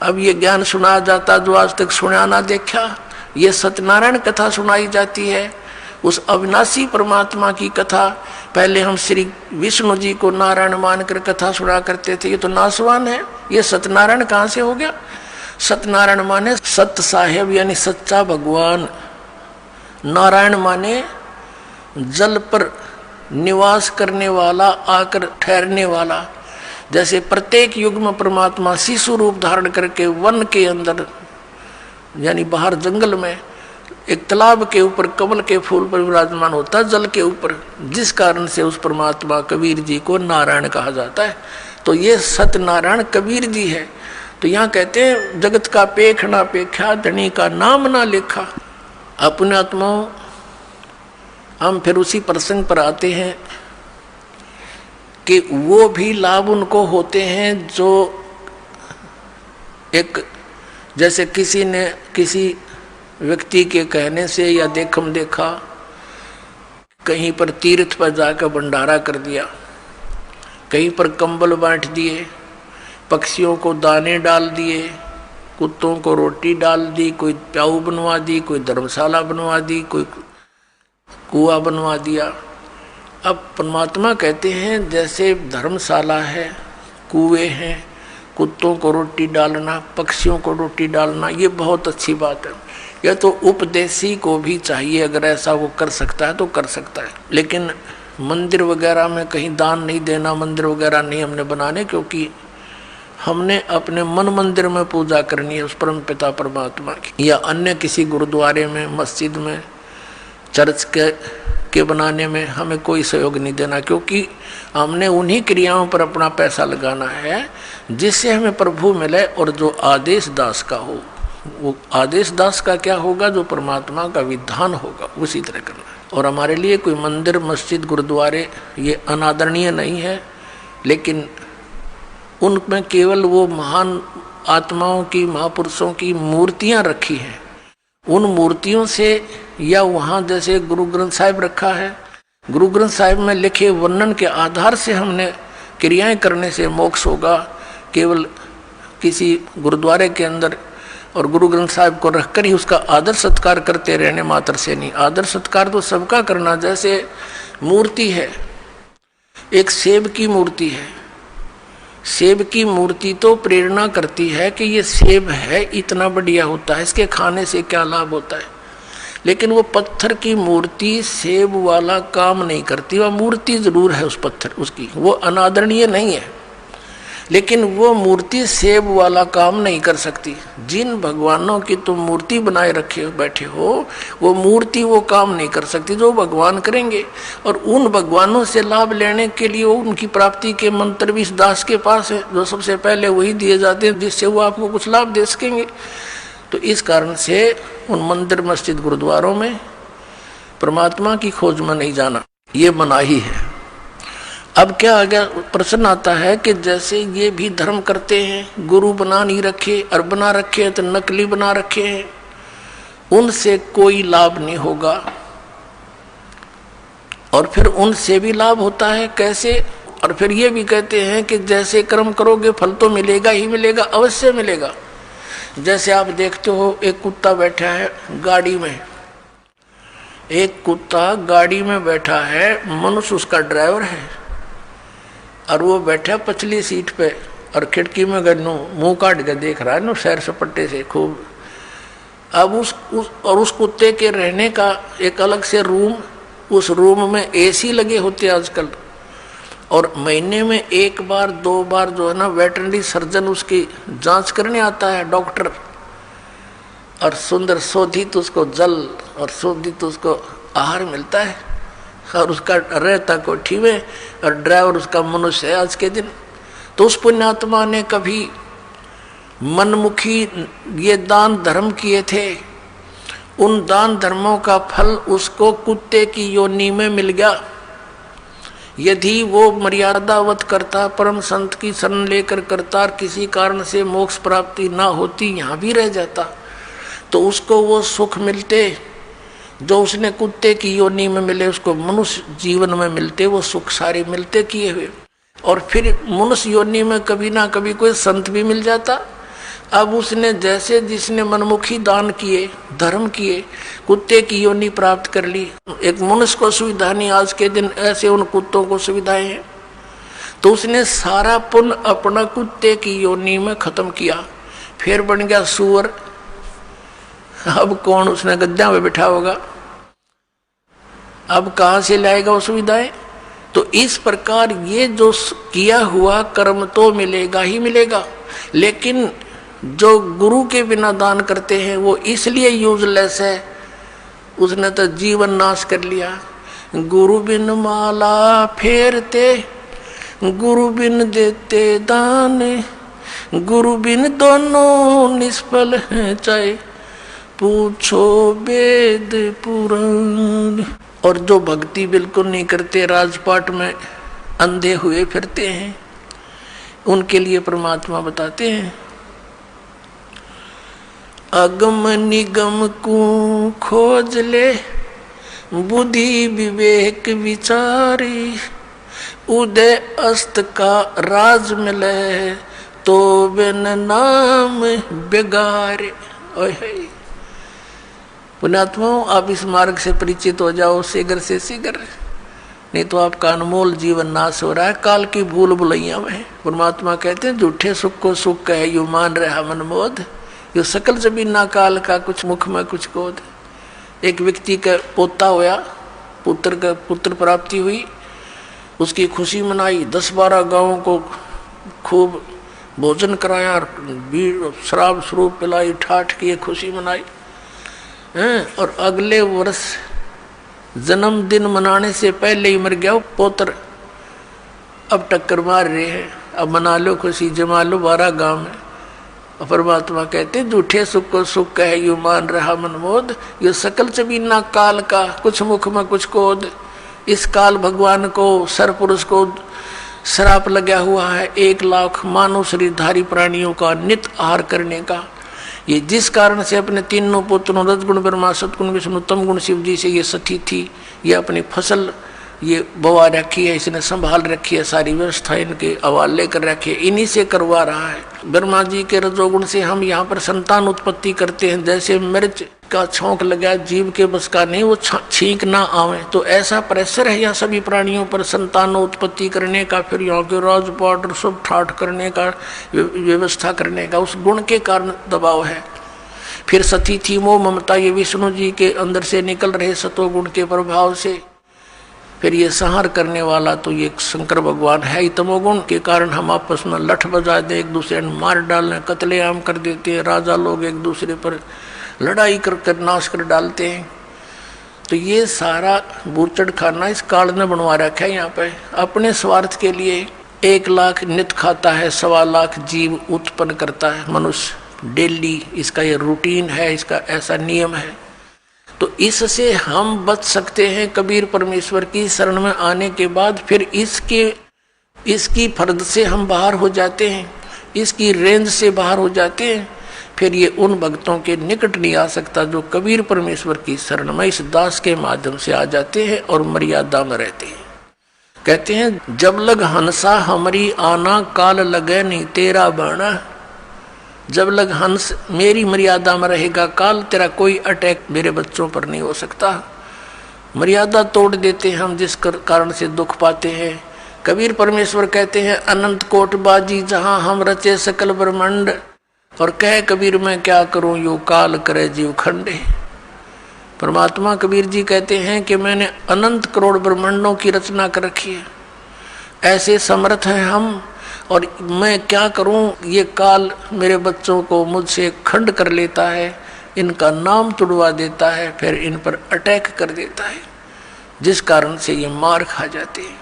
अब ये ज्ञान सुनाया जाता जो आज तक सुना ना देखा। ये सत्यनारायण कथा सुनाई जाती है, उस अविनाशी परमात्मा की कथा। पहले हम श्री विष्णु जी को नारायण मानकर कथा सुना करते थे, ये तो नासवान है। ये सत्यनारायण कहाँ से हो गया? सत्यनारायण माने सत्य साहेब यानी सच्चा भगवान। नारायण माने जल पर निवास करने वाला, आकर ठहरने वाला। जैसे प्रत्येक युग में परमात्मा शिशु रूप धारण करके वन के अंदर यानी बाहर जंगल में एक तालाब के ऊपर कमल के फूल पर विराजमान होता है, जल के ऊपर, जिस कारण से उस परमात्मा कबीर जी को नारायण कहा जाता है। तो ये सत्यनारायण कबीर जी है। तो यहाँ कहते हैं जगत का पेख ना पेखा, धनी का नाम ना लेखा। अपने आत्माओं, हम फिर उसी प्रसंग पर आते हैं कि वो भी लाभ उनको होते हैं जो एक, जैसे किसी ने किसी व्यक्ति के कहने से या देखम देखा कहीं पर तीर्थ पर जाकर भंडारा कर दिया, कहीं पर कंबल बांट दिए, पक्षियों को दाने डाल दिए, कुत्तों को रोटी डाल दी, कोई प्याऊ बनवा दी, कोई धर्मशाला बनवा दी, कोई कुआं बनवा दिया। अब परमात्मा कहते हैं जैसे धर्मशाला है, कुएं हैं, कुत्तों को रोटी डालना, पक्षियों को रोटी डालना, ये बहुत अच्छी बात है। यह तो उपदेशी को भी चाहिए, अगर ऐसा वो कर सकता है तो कर सकता है। लेकिन मंदिर वगैरह में कहीं दान नहीं देना, मंदिर वगैरह नहीं हमने बनाने, क्योंकि हमने अपने मन मंदिर में पूजा करनी है उस परम पिता परमात्मा की, या अन्य किसी गुरुद्वारे में, मस्जिद में, चर्च के बनाने में हमें कोई सहयोग नहीं देना, क्योंकि हमने उन्हीं क्रियाओं पर अपना पैसा लगाना है जिससे हमें प्रभु मिले। और जो आदेश दास का हो, वो आदेश दास का क्या होगा? जो परमात्मा का विधान होगा उसी तरह करना है। और हमारे लिए कोई मंदिर, मस्जिद, गुरुद्वारे ये अनादरणीय नहीं है, लेकिन उनमें केवल वो महान आत्माओं की, महापुरुषों की मूर्तियां रखी हैं। उन मूर्तियों से, या वहाँ जैसे गुरु ग्रंथ साहिब रखा है, गुरु ग्रंथ साहिब में लिखे वर्णन के आधार से हमने क्रियाएं करने से मोक्ष होगा। केवल किसी गुरुद्वारे के अंदर और गुरु ग्रंथ साहिब को रखकर ही उसका आदर सत्कार करते रहने मात्र से नहीं। आदर सत्कार तो सबका करना। जैसे मूर्ति है, एक सेब की मूर्ति है, सेब की मूर्ति तो प्रेरणा करती है कि ये सेब है, इतना बढ़िया होता है, इसके खाने से क्या लाभ होता है। लेकिन वो पत्थर की मूर्ति सेब वाला काम नहीं करती। वह मूर्ति जरूर है उस पत्थर, उसकी वो अनादरणीय नहीं है, लेकिन वो मूर्ति सेब वाला काम नहीं कर सकती। जिन भगवानों की तुम मूर्ति बनाए रखे बैठे हो, वो मूर्ति वो काम नहीं कर सकती जो भगवान करेंगे। और उन भगवानों से लाभ लेने के लिए उनकी प्राप्ति के मंत्र भी इस दास के पास है, जो सबसे पहले वही दिए जाते हैं जिससे वो आपको कुछ लाभ दे सकेंगे। तो इस कारण से उन मंदिर, मस्जिद, गुरुद्वारों में परमात्मा की खोज में नहीं जाना, ये मनाही है। अब क्या आ गया? प्रश्न आता है कि जैसे ये भी धर्म करते हैं, गुरु बना नहीं रखे और बना रखे हैं तो नकली बना रखे हैं, उनसे कोई लाभ नहीं होगा। और फिर उनसे भी लाभ होता है, कैसे? और फिर ये भी कहते हैं कि जैसे कर्म करोगे फल तो मिलेगा ही मिलेगा, अवश्य मिलेगा। जैसे आप देखते हो एक कुत्ता बैठा है गाड़ी में, एक कुत्ता गाड़ी में बैठा है, मनुष्य उसका ड्राइवर है, और वो बैठा पछली सीट पे और खिड़की में गन्नू मुंह काट के देख रहा है ना सैर सपट्टे से खूब। अब उस कुत्ते के रहने का एक अलग से रूम, उस रूम में एसी लगे होते आजकल, और महीने में एक बार दो बार जो है ना वेटरनरी सर्जन उसकी जांच करने आता है, डॉक्टर, और सुंदर शोधित उसको जल और शोधित उसको आहार मिलता है, और उसका रहता कोठी में, और ड्राइवर उसका मनुष्य है आज के दिन। तो उस पुण्यात्मा ने कभी मनमुखी ये दान धर्म किए थे, उन दान धर्मों का फल उसको कुत्ते की योनि में मिल गया। यदि वो मर्यादावत करता, परम संत की शरण लेकर करता, और किसी कारण से मोक्ष प्राप्ति ना होती, यहाँ भी रह जाता, तो उसको वो सुख मिलते जो उसने कुत्ते की योनि में मिले, उसको मनुष्य जीवन में मिलते वो सुख सारे मिलते किए हुए। और फिर मनुष्य योनि में कभी ना कभी कोई संत भी मिल जाता अब उसने जैसे जिसने मनमुखी दान किए, धर्म किए, कुत्ते की योनि प्राप्त कर ली। एक मनुष्य को सुविधा नहीं, आज के दिन ऐसे उन कुत्तों को सुविधाएं हैं, तो उसने सारा पुण्य अपना कुत्ते की योनि में खत्म किया, फिर बन गया सूअर। अब कौन उसने गद्दा में बैठा होगा, अब कहां से लाएगा वो सुविधाएं। तो इस प्रकार ये जो किया हुआ कर्म तो मिलेगा ही मिलेगा, लेकिन जो गुरु के बिना दान करते हैं वो इसलिए यूजलेस है, उसने तो जीवन नाश कर लिया। गुरु बिन माला फेरते, गुरु बिन देते दान, गुरु बिन दोनों निष्फल हैं, चाहे पूछो वेद पुराण। और जो भक्ति बिल्कुल नहीं करते, राजपाट में अंधे हुए फिरते हैं, उनके लिए परमात्मा बताते हैं, अगम निगम को खोज ले, बुद्धि विवेक विचारी, उदय अस्त का राज मिले, तो बिन नाम बेगारे। पुण्यात्माओं, आप इस मार्ग से परिचित हो जाओ शीघ्र से शीघ्र, नहीं तो आपका अनमोल जीवन नाश हो रहा है काल की भूल भुलैया में। परमात्मा कहते हैं, झूठे सुख को सुख कहे यू मान रहा मनमोद, यो सकल जमीना काल का कुछ मुख में कुछ कोद। एक व्यक्ति का पोता होया, पुत्र प्राप्ति हुई, उसकी खुशी मनाई, 10-12 गांवों को खूब भोजन कराया, शराब स्वरूप पिलाई, ठाठ की खुशी मनाई। और अगले वर्ष जन्मदिन मनाने से पहले ही मर गया वो पोत्र। अब टक्कर मार रहे हैं, अब मना लो खुशी, जमा लो 12 गांव में। और परमात्मा कहते झूठे सुख को सुख कहे यू मान रहा मनमोद, ये सकल जमीना काल का कुछ मुख में कुछ कोद। इस काल भगवान को, सरपुरुष को श्राप लगा हुआ है 1 लाख मानव शरीरधारी प्राणियों का नित आहार करने का। ये जिस कारण से अपने तीनों पुत्रों रजगुण ब्रह्मा, सतगुण विष्णु, तम गुण शिव जी से ये सती थी, ये अपनी फसल ये बवा रखी है, इसने संभाल रखी है, सारी व्यवस्था इनके हवाले कर रखी है, इन्हीं से करवा रहा है। ब्रह्मा जी के रजोगुण से हम यहाँ पर संतान उत्पत्ति करते हैं। जैसे मिर्च का छौंक लगा, जीव के बस का नहीं, वो छींक ना आवे, तो ऐसा प्रेशर है यहाँ सभी प्राणियों पर संतान उत्पत्ति करने का, फिर यहाँ के राजपाट सब ठाठ करने का, व्यवस्था करने का, उस गुण के कारण दबाव है। फिर सती थी मोह ममता, ये विष्णु जी के अंदर से निकल रहे सतोगुण के प्रभाव से। फिर ये संहार करने वाला तो ये शंकर भगवान है ही। तमोगुण के कारण हम आपस में लठ बजा दे, एक दूसरे ने मार डालने, कत्लेआम कर देते हैं, राजा लोग एक दूसरे पर लड़ाई कर नाश कर डालते हैं। तो ये सारा बूचड़ खाना इस काल ने बनवा रखा है यहाँ पे अपने स्वार्थ के लिए। 1 लाख नित खाता है, 1.25 लाख जीव उत्पन्न करता है मनुष्य डेली, इसका ये रूटीन है, इसका ऐसा नियम है। तो इससे हम बच सकते हैं कबीर परमेश्वर की शरण में आने के बाद। फिर इसकी फर्द से हम बाहर हो जाते हैं, इसकी रेंज से बाहर हो जाते हैं। फिर ये उन भक्तों के निकट नहीं आ सकता जो कबीर परमेश्वर की शरण में इस दास के माध्यम से आ जाते हैं और मर्यादा में रहते हैं। कहते हैं, जब लग हंसा हमारी आना, काल लगे नहीं तेरा बाणा। जब लग हंस मेरी मर्यादा में रहेगा, काल तेरा कोई अटैक मेरे बच्चों पर नहीं हो सकता। मर्यादा तोड़ देते हैं हम, जिस कारण से दुख पाते हैं। कबीर परमेश्वर कहते हैं, अनंत कोट बाजी जहां हम रचे सकल ब्रह्मांड, और कह कबीर मैं क्या करूं यो काल करे जीव खंडे। परमात्मा कबीर जी कहते हैं कि मैंने अनंत करोड़ ब्रह्मांडों की रचना कर रखी है, ऐसे समर्थ हैं हम, और मैं क्या करूं, ये काल मेरे बच्चों को मुझसे खंड कर लेता है, इनका नाम तुड़वा देता है, फिर इन पर अटैक कर देता है, जिस कारण से ये मार खा जाते हैं।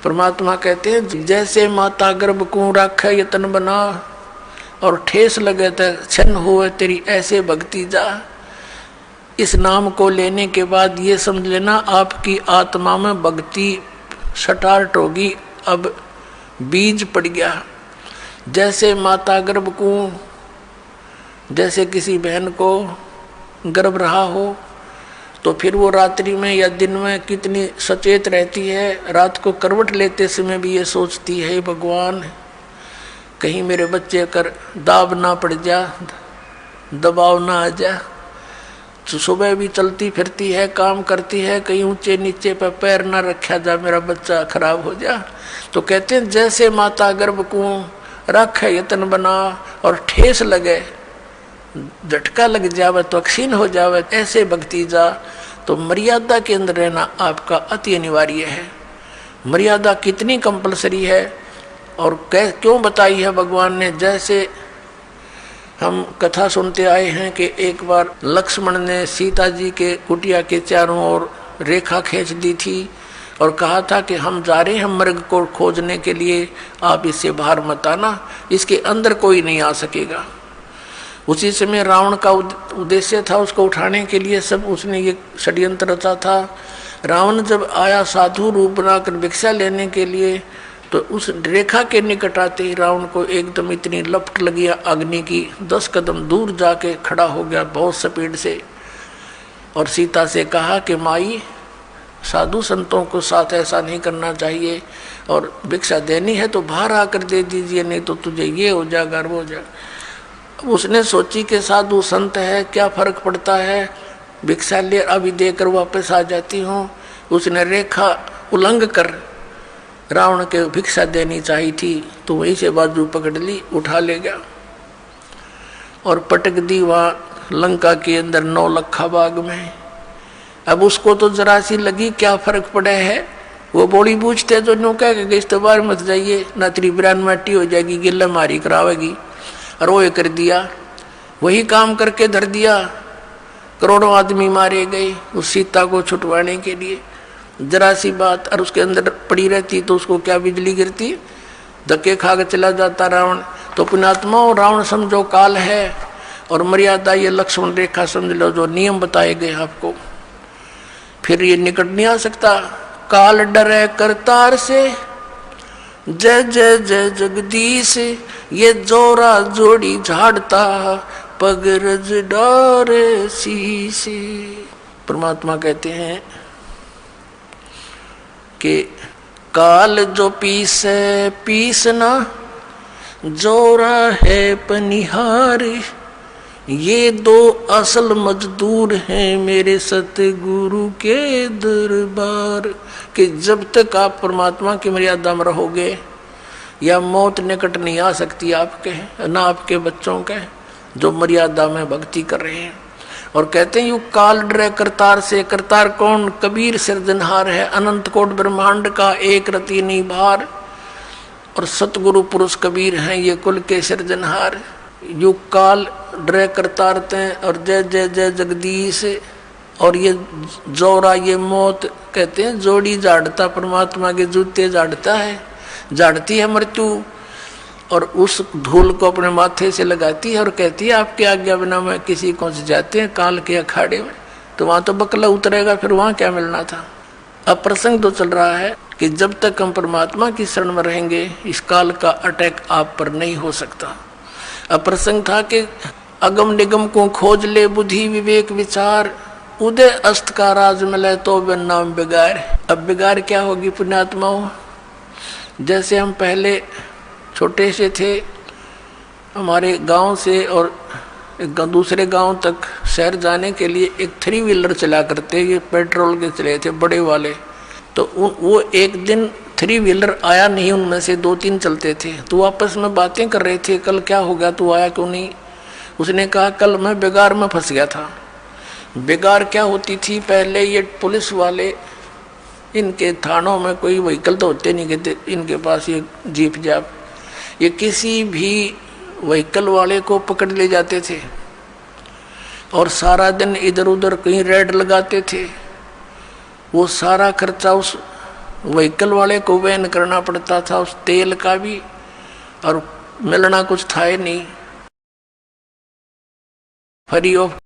परमात्मा कहते हैं, जैसे माता गर्भ को राखे यतन बना, और ठेस लगे तो छन्न हुए तेरी ऐसे भक्ति जा। इस नाम को लेने के बाद ये समझ लेना आपकी आत्मा में भक्ति स्टार्ट होगी, अब बीज पड़ गया। जैसे माता गर्भ को, जैसे किसी बहन को गर्भ रहा हो, तो फिर वो रात्रि में या दिन में कितनी सचेत रहती है। रात को करवट लेते समय भी ये सोचती है, भगवान कहीं मेरे बच्चे कर दाब ना पड़ जा, दबाव ना आ जा। तो सुबह भी चलती फिरती है, काम करती है, कहीं ऊंचे नीचे पर पैर ना रखा जा, मेरा बच्चा खराब हो जा। तो कहते हैं जैसे माता गर्भ को रखे यतन बना और ठेस लगे, झटका लग जावे तो क्षीण हो जावे, ऐसे भक्ति जा। तो मर्यादा के अंदर रहना आपका अति अनिवार्य है। मर्यादा कितनी कंपलसरी है और क्यों बताई है भगवान ने। जैसे हम कथा सुनते आए हैं कि एक बार लक्ष्मण ने सीता जी के कुटिया के चारों ओर रेखा खींच दी थी और कहा था कि हम जा रहे हैं मृग को खोजने के लिए, आप इससे बाहर मत आना, इसके अंदर कोई नहीं आ सकेगा। उसी समय रावण का उद्देश्य था उसको उठाने के लिए, सब उसने ये षड्यंत्र रचा था। रावण जब आया साधु रूप बनाकर भिक्षा लेने के लिए, तो उस रेखा के निकट आते ही रावण को एकदम इतनी लपट लगी अग्नि की, 10 कदम दूर जाके खड़ा हो गया बहुत स्पीड से, और सीता से कहा कि माई, साधु संतों को साथ ऐसा नहीं करना चाहिए, और भिक्षा देनी है तो बाहर आकर दे दीजिए, नहीं तो तुझे ये हो जाएगा वो हो जाएगा। उसने सोची कि साधु संत है, क्या फर्क पड़ता है, भिक्षा ले अभी देकर वापस आ जाती हूँ। उसने रेखा उल्लंघ कर रावण के भिक्षा देनी चाहिए थी, तो वहीं से बाजू पकड़ ली, उठा ले गया और पटक दी वहाँ लंका के अंदर 9 लखा बाग में। अब उसको तो जरा सी लगी, क्या फर्क पड़ा है, वो बोली पूछते जो न्यू कह के इस बार मत जाइए, ना तेरी बिरान माटी हो जाएगी, गिल्ला मारी करावेगी, और वो कर दिया, वही काम करके धर दिया। करोड़ों आदमी मारे गए उस सीता को छुटवाने के लिए। जरा सी बात और उसके अंदर पड़ी रहती तो उसको क्या बिजली गिरती, धक्के खा के चला जाता रावण। तो पुण्यात्मा रावण समझो काल है, और मर्यादा ये लक्ष्मण रेखा समझ लो, जो नियम बताए गए आपको, फिर ये निकट नहीं आ सकता। काल डरे करतार से, जय जय जय जगदीश, ये जोरा जोड़ी झाड़ता, पगरज डारे शीशे। परमात्मा कहते हैं कि काल जो पीसे पीसना, जोरा है पनिहार, ये 2 असल मजदूर हैं मेरे सतगुरु के दरबार। कि जब तक आप परमात्मा की मर्यादा में रहोगे, या मौत निकट नहीं आ सकती आपके, ना आपके बच्चों के, जो मर्यादा में भक्ति कर रहे हैं। और कहते हैं यू काल डरे करतार से। करतार कौन? कबीर सिरजनहार है, अनंत कोट ब्रह्मांड का एक रति निभार, और सतगुरु पुरुष कबीर हैं ये कुल के सिरजनहार। यू काल डरे करतार ते, और जय जय जय जगदीश, और ये जोरा ये मौत, कहते हैं जोड़ी झाड़ता, परमात्मा के जूते झाड़ता है, झाड़ती है मृत्यु, और उस धूल को अपने माथे से लगाती है और कहती है आपके आज्ञा बिना मैं किसी को से जाते हैं काल के अखाड़े में। तो वहां तो बकला उतरेगा, फिर वहां क्या मिलना था। अब प्रसंग तो चल रहा है कि जब तक हम परमात्मा की शरण में रहेंगे, इस काल का अटैक आप पर नहीं हो सकता। अब प्रसंग था कि अगम निगम को खोज ले बुद्धि विवेक विचार, उदय अस्त का राज मिले तो बिन नाम बिगाड़। अब बिगाड़ क्या होगी पुण्यात्माओं? जैसे हम पहले छोटे से थे, हमारे गांव से और दूसरे गांव तक शहर जाने के लिए एक 3 व्हीलर चला करते, ये पेट्रोल के चले थे बड़े वाले। तो वो एक दिन 3 व्हीलर आया नहीं, उनमें से 2-3 चलते थे। तो आपस में बातें कर रहे थे, कल क्या हो गया, तू आया क्यों नहीं? उसने कहा कल मैं बिगाड़ में फंस गया था। बिगाड़ क्या होती थी? पहले ये पुलिस वाले, इनके थानों में कोई व्हीकल तो होते नहीं कहते, इनके पास ये जीप जाप, ये किसी भी व्हीकल वाले को पकड़ ले जाते थे और सारा दिन इधर उधर कहीं रेड लगाते थे। वो सारा खर्चा उस व्हीकल वाले को वहन करना पड़ता था, उस तेल का भी, और मिलना कुछ था ही नहीं, फ्री ऑफ